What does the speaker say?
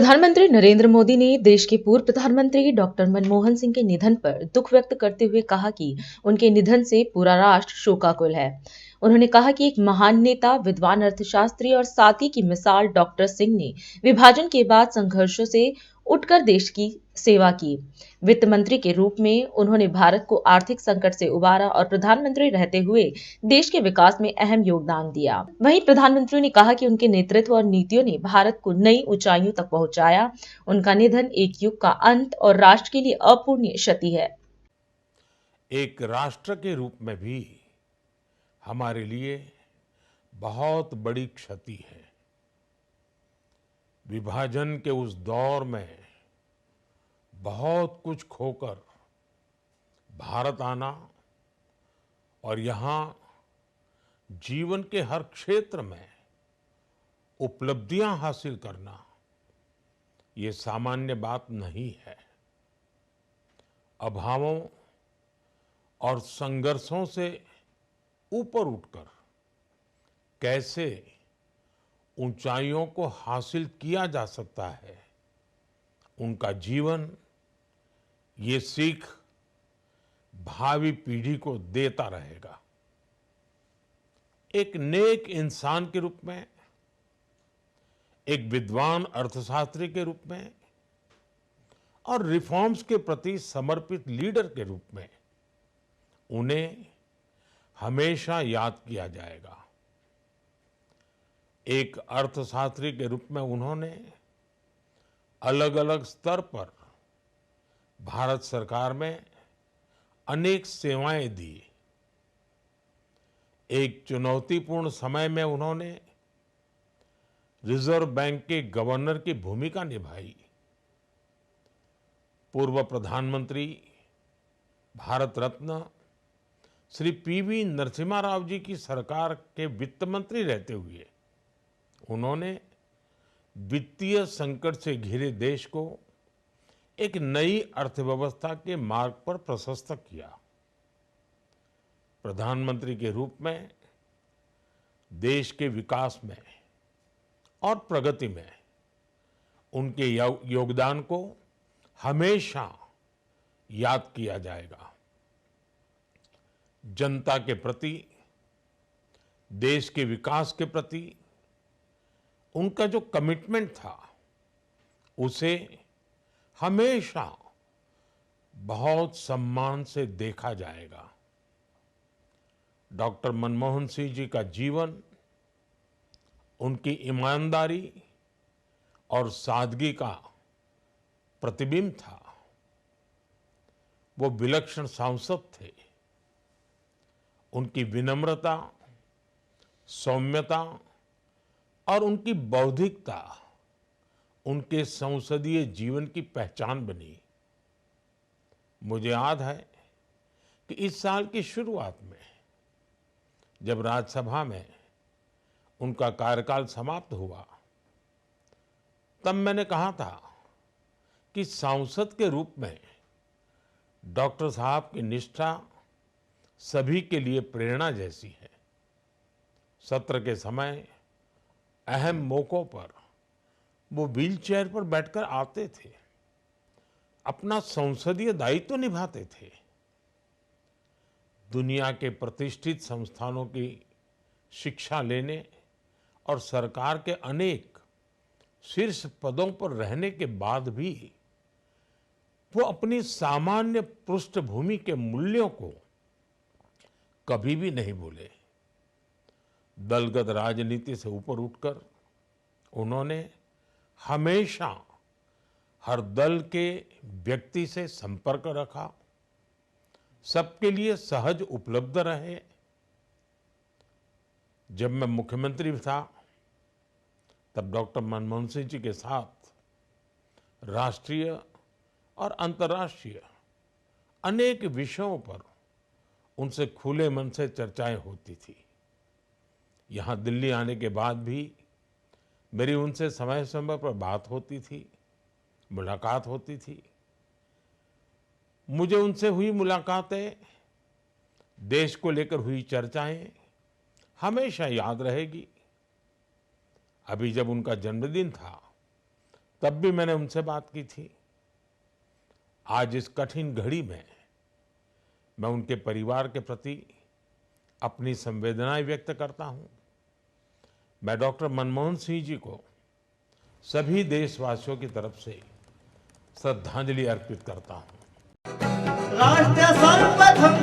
प्रधानमंत्री नरेंद्र मोदी ने देश के पूर्व प्रधानमंत्री डॉक्टर मनमोहन सिंह के निधन पर दुख व्यक्त करते हुए कहा कि उनके निधन से पूरा राष्ट्र शोकाकुल है। उन्होंने कहा कि एक महान नेता, विद्वान अर्थशास्त्री और साथी की मिसाल डॉक्टर सिंह ने विभाजन के बाद संघर्षों से उठकर देश की सेवा की। वित्त मंत्री के रूप में उन्होंने भारत को आर्थिक संकट से उबारा और प्रधानमंत्री रहते हुए देश के विकास में अहम योगदान दिया। वहीं प्रधानमंत्री ने कहा कि उनके नेतृत्व और नीतियों ने भारत को नई ऊंचाइयों तक पहुंचाया। उनका निधन एक युग का अंत और राष्ट्र के लिए अपूरणीय क्षति है। एक राष्ट्र के रूप में भी हमारे लिए बहुत बड़ी क्षति है। विभाजन के उस दौर में बहुत कुछ खोकर भारत आना और यहाँ जीवन के हर क्षेत्र में उपलब्धियां हासिल करना, ये सामान्य बात नहीं है। अभावों और संघर्षों से ऊपर उठकर कैसे ऊंचाइयों को हासिल किया जा सकता है, उनका जीवन ये सीख भावी पीढ़ी को देता रहेगा। एक नेक इंसान के रूप में, एक विद्वान अर्थशास्त्री के रूप में और रिफॉर्म्स के प्रति समर्पित लीडर के रूप में उन्हें हमेशा याद किया जाएगा। एक अर्थशास्त्री के रूप में उन्होंने अलग अलग स्तर पर भारत सरकार में अनेक सेवाएं दी। एक चुनौतीपूर्ण समय में उन्होंने रिजर्व बैंक के गवर्नर की भूमिका निभाई। पूर्व प्रधानमंत्री, भारत रत्न श्री पीवी नरसिम्हा राव जी की सरकार के वित्त मंत्री रहते हुए उन्होंने वित्तीय संकट से घिरे देश को एक नई अर्थव्यवस्था के मार्ग पर प्रशस्त किया। प्रधानमंत्री के रूप में देश के विकास में और प्रगति में उनके योगदान को हमेशा याद किया जाएगा। जनता के प्रति, देश के विकास के प्रति उनका जो कमिटमेंट था, उसे हमेशा बहुत सम्मान से देखा जाएगा। डॉक्टर मनमोहन सिंह जी का जीवन उनकी ईमानदारी और सादगी का प्रतिबिंब था। वो विलक्षण सांसद थे। उनकी विनम्रता, सौम्यता और उनकी बौद्धिकता उनके संसदीय जीवन की पहचान बनी। मुझे याद है कि इस साल की शुरुआत में जब राज्यसभा में उनका कार्यकाल समाप्त हुआ, तब मैंने कहा था कि सांसद के रूप में डॉक्टर साहब की निष्ठा सभी के लिए प्रेरणा जैसी है। सत्र के समय अहम मौकों पर वो व्हीलचेयर पर बैठकर आते थे, अपना संसदीय दायित्व निभाते थे। दुनिया के प्रतिष्ठित संस्थानों की शिक्षा लेने और सरकार के अनेक शीर्ष पदों पर रहने के बाद भी वो अपनी सामान्य पृष्ठभूमि के मूल्यों को कभी भी नहीं भूले। दलगत राजनीति से ऊपर उठकर उन्होंने हमेशा हर दल के व्यक्ति से संपर्क रखा, सबके लिए सहज उपलब्ध रहे। जब मैं मुख्यमंत्री था, तब डॉक्टर मनमोहन सिंह जी के साथ राष्ट्रीय और अंतर्राष्ट्रीय अनेक विषयों पर उनसे खुले मन से चर्चाएं होती थी। यहाँ दिल्ली आने के बाद भी मेरी उनसे समय समय पर बात होती थी, मुलाकात होती थी। मुझे उनसे हुई मुलाकातें, देश को लेकर हुई चर्चाएं हमेशा याद रहेगी। अभी जब उनका जन्मदिन था, तब भी मैंने उनसे बात की थी। आज इस कठिन घड़ी में मैं उनके परिवार के प्रति अपनी संवेदनाएं व्यक्त करता हूं। मैं डॉक्टर मनमोहन सिंह जी को सभी देशवासियों की तरफ से श्रद्धांजलि अर्पित करता हूं। राष्ट्र सर्वप्रथम